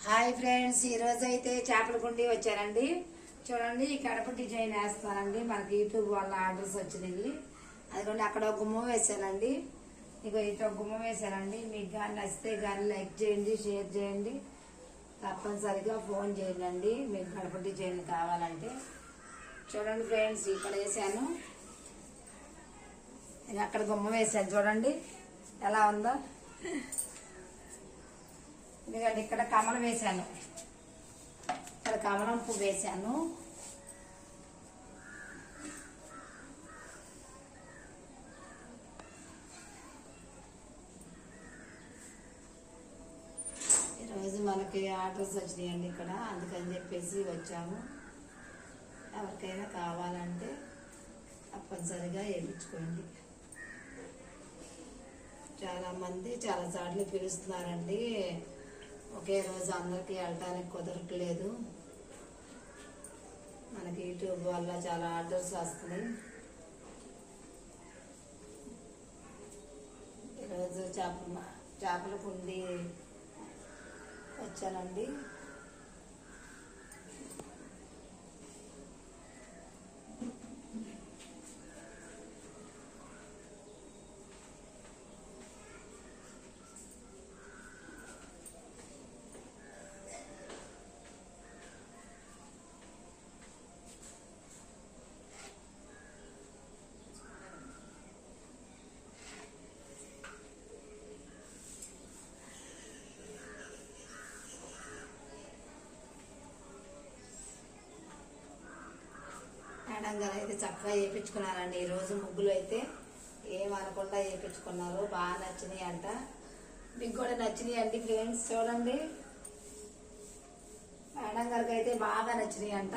Hi friends, ఈరోజు అయితే చేపల గుండి వచ్చారండి. చూడండి, ఈ కడప డిజైన్ వేస్తానండి. మనకి యూట్యూబ్ వల్ల ఆర్డర్స్ వచ్చినాయి. అదిగోండి, అక్కడ ఒక గుమ్మ వేసానండి. ఇగో ఇటు ఒక గుమ్మ వేసానండి. మీకు కానీ నచ్చితే కానీ లైక్ చేయండి, షేర్ చేయండి, తప్పనిసరిగా ఫోన్ చేయండి మీకు కడప డిజైన్ కావాలంటే. చూడండి ఫ్రెండ్స్, ఇక్కడ వేసాను. ఇక అక్కడ గుమ్మ వేసాను, చూడండి ఎలా ఉందో. ఎందుకంటే ఇక్కడ కమలం వేసాను, ఇక్కడ కమలం పువ్వు వేసాను. ఈరోజు మనకి ఆర్డర్స్ వచ్చినాయండి ఇక్కడ, అందుకని చెప్పేసి వచ్చాము. ఎవరికైనా కావాలంటే తప్పనిసరిగా వేయించుకోండి. చాలామంది చాలాసార్లు పిలుస్తున్నారండి. ఒకే రోజు అందరికీ వెళ్ళటానికి కుదరట్లేదు. మనకి యూట్యూబ్ వల్ల చాలా ఆర్డర్స్ వస్తున్నాయి. ఈరోజు చేపల కుండి వచ్చానండి. మేడం గారు అయితే చక్కగా వేయించుకున్నారండి. ఈరోజు ముగ్గులు అయితే ఏమనకుండా వేయించుకున్నారు. బాగా నచ్చినాయి అంట. మీకు కూడా నచ్చినాయి అండి ఫ్రెండ్స్. చూడండి, మేడం గారికి అయితే బాగా నచ్చినాయి అంట.